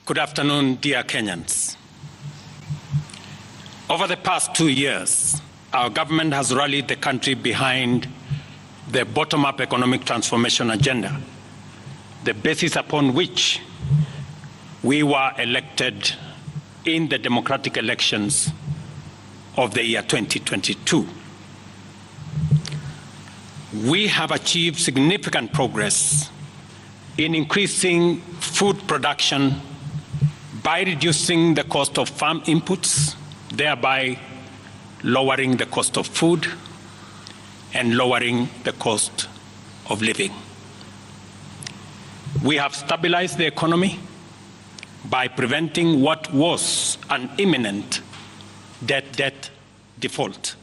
Good afternoon, dear Kenyans. Over the past 2 years, our government has rallied the country behind the bottom-up economic transformation agenda, the basis upon which we were elected in the democratic elections of the year 2022. We have achieved significant progress in increasing food production by reducing the cost of farm inputs, thereby lowering the cost of food and lowering the cost of living. We have stabilized the economy by preventing what was an imminent debt default.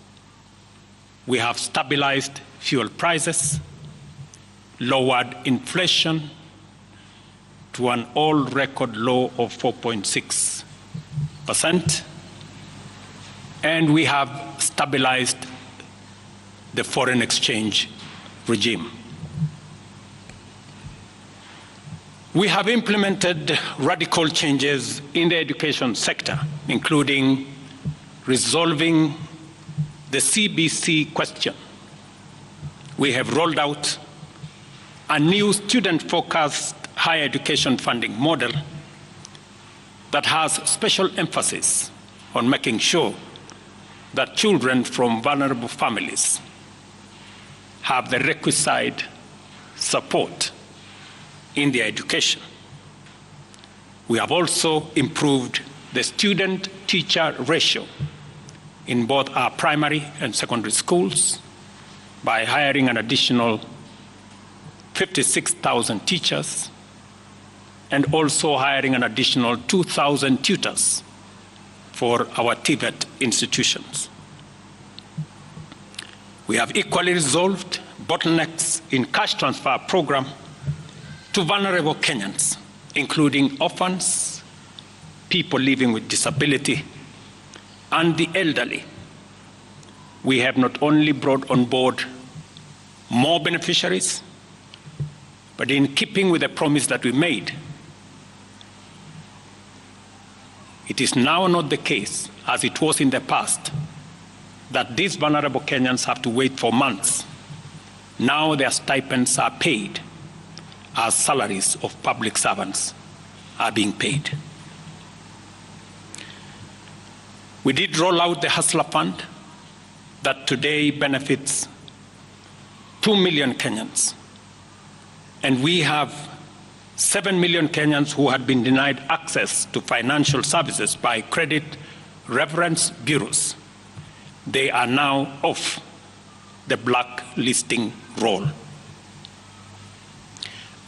We have stabilized fuel prices, lowered inflation to an all-record low of 4.6%, and we have stabilized the foreign exchange regime. We have implemented radical changes in the education sector, including resolving the CBC question. We have rolled out a new student-focused higher education funding model that has special emphasis on making sure that children from vulnerable families have the requisite support in their education. We have also improved the student-teacher ratio in both our primary and secondary schools by hiring an additional 56,000 teachers and also hiring an additional 2,000 tutors for our TVET institutions. We have equally resolved bottlenecks in cash transfer program to vulnerable Kenyans, including orphans, people living with disability, and the elderly. We have not only brought on board more beneficiaries, but in keeping with the promise that we made, it is now not the case, as it was in the past, that these vulnerable Kenyans have to wait for months. Now their stipends are paid as salaries of public servants are being paid. We did roll out the Hustler Fund that today benefits 2 million Kenyans. And we have 7 million Kenyans who had been denied access to financial services by credit reference bureaus. They are now off the blacklisting roll.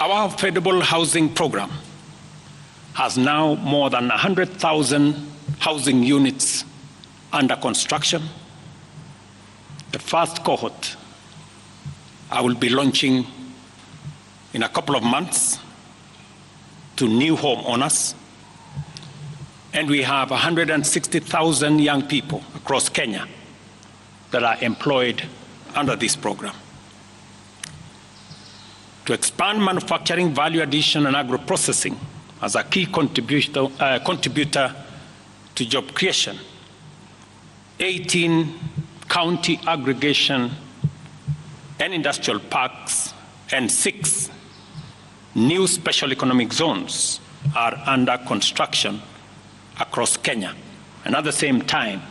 Our affordable housing program has now more than 100,000 housing units under construction. The first cohort I will be launching in a couple of months to new homeowners, and we have 160,000 young people across Kenya that are employed under this program. To expand manufacturing, value addition, and agro-processing as a key contributor to job creation, 18 county aggregation and industrial parks and 6 new special economic zones are under construction across Kenya. And at the same time,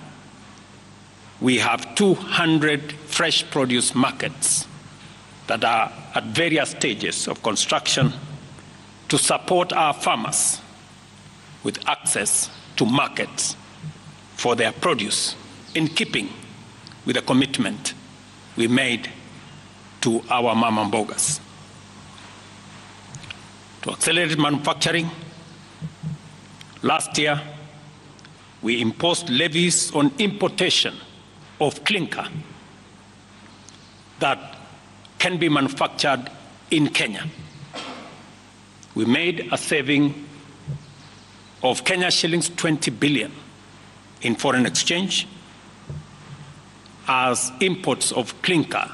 we have 200 fresh produce markets that are at various stages of construction to support our farmers with access to markets for their produce, in keeping with the commitment we made to our mama mbogas. To accelerate manufacturing, last year we imposed levies on importation of clinker that can be manufactured in Kenya. We made a saving of Kenya shillings 20 billion in foreign exchange as imports of clinker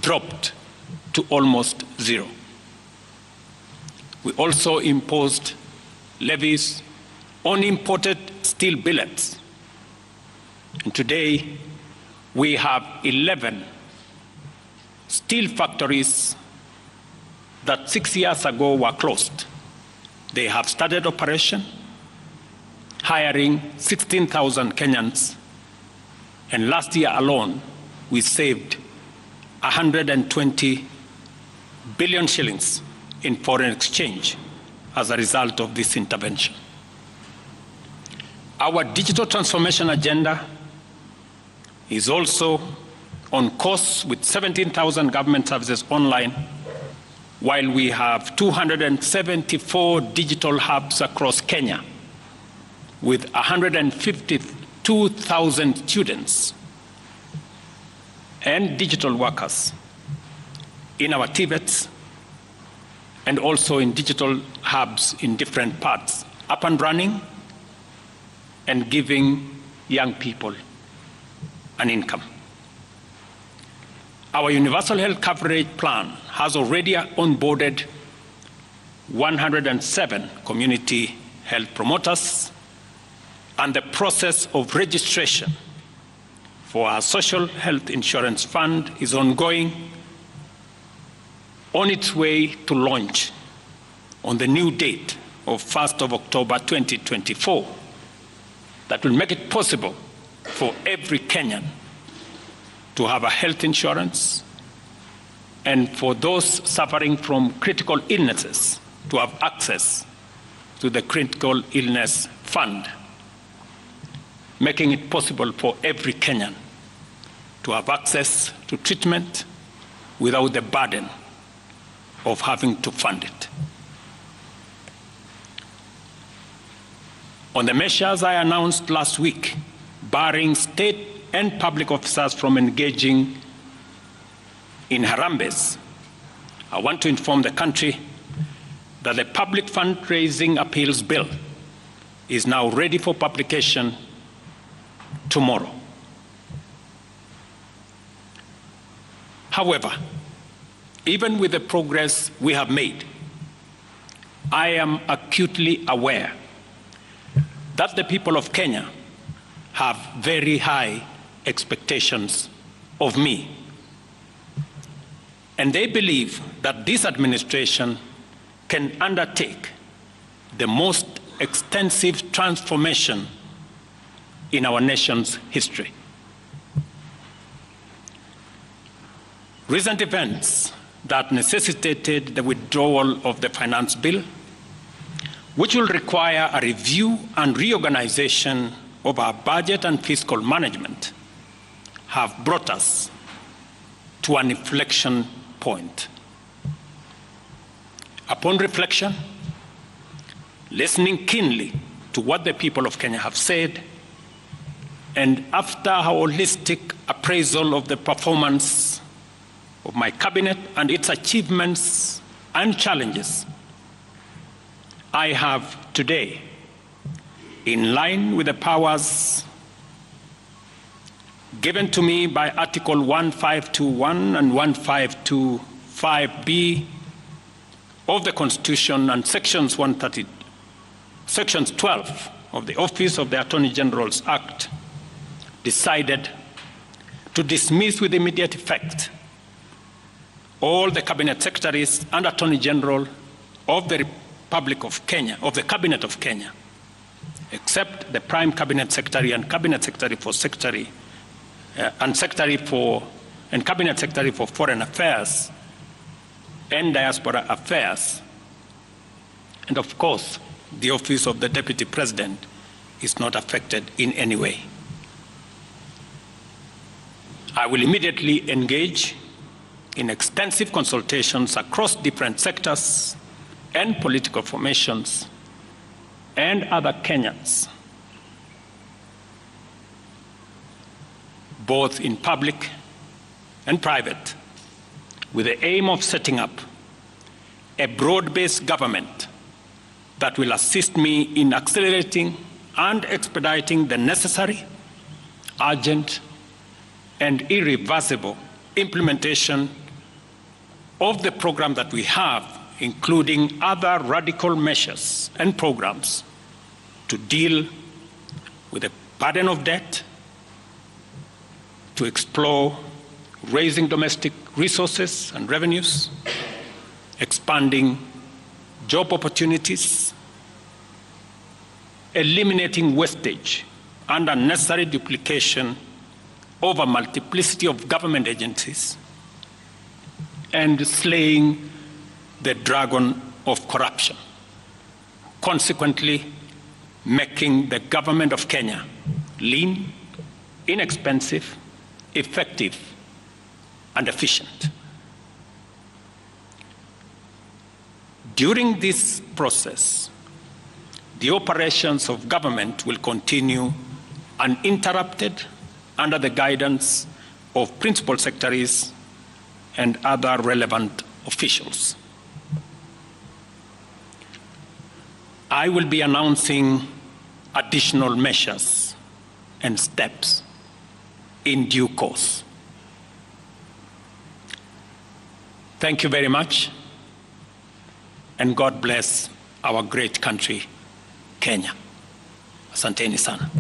dropped to almost zero. We also imposed levies on imported steel billets. And today, we have 11 steel factories that 6 years ago were closed. They have started operation, hiring 16,000 Kenyans, and last year alone, we saved 120 billion shillings in foreign exchange as a result of this intervention. Our digital transformation agenda is also on course with 17,000 government services online, while we have 274 digital hubs across Kenya with 152,000 students and digital workers in our TVETs and also in digital hubs in different parts, up and running and giving young people an income. Our universal health coverage plan has already onboarded 107 community health promoters, and the process of registration for our social health insurance fund is ongoing, on its way to launch on the new date of 1st of October 2024 that will make it possible for every Kenyan to have a health insurance, and for those suffering from critical illnesses to have access to the critical illness fund, making it possible for every Kenyan to have access to treatment without the burden of having to fund it. On the measures I announced last week, barring state and public officers from engaging in harambes, I want to inform the country that the Public Fundraising Appeals Bill is now ready for publication tomorrow. However, even with the progress we have made, I am acutely aware that the people of Kenya have very high expectations of me. And they believe that this administration can undertake the most extensive transformation in our nation's history. Recent events that necessitated the withdrawal of the finance bill, which will require a review and reorganization of our budget and fiscal management, have brought us to an inflection point. Upon reflection, listening keenly to what the people of Kenya have said, and after a holistic appraisal of the performance of my cabinet and its achievements and challenges, I have today, in line with the powers given to me by Article 1521 and 1525B of the Constitution and Sections 12 of the Office of the Attorney General's Act, decided to dismiss with immediate effect all the Cabinet Secretaries and Attorney General of the Republic of Kenya, of the Cabinet of Kenya, except the Prime Cabinet Secretary and Cabinet Secretary for Cabinet Secretary for Foreign Affairs and Diaspora Affairs. And of course, the Office of the Deputy President is not affected in any way. I will immediately engage in extensive consultations across different sectors and political formations and other Kenyans, both in public and private, with the aim of setting up a broad-based government that will assist me in accelerating and expediting the necessary, urgent, and irreversible implementation of the program that we have including other radical measures and programs to deal with the burden of debt, to explore raising domestic resources and revenues, expanding job opportunities, eliminating wastage and unnecessary duplication of a multiplicity of government agencies, and slaying the dragon of corruption, consequently making the government of Kenya lean, inexpensive, effective, and efficient. During this process, the operations of government will continue uninterrupted under the guidance of principal secretaries and other relevant officials. I will be announcing additional measures and steps in due course. Thank you very much, and God bless our great country, Kenya. Asanteni sana.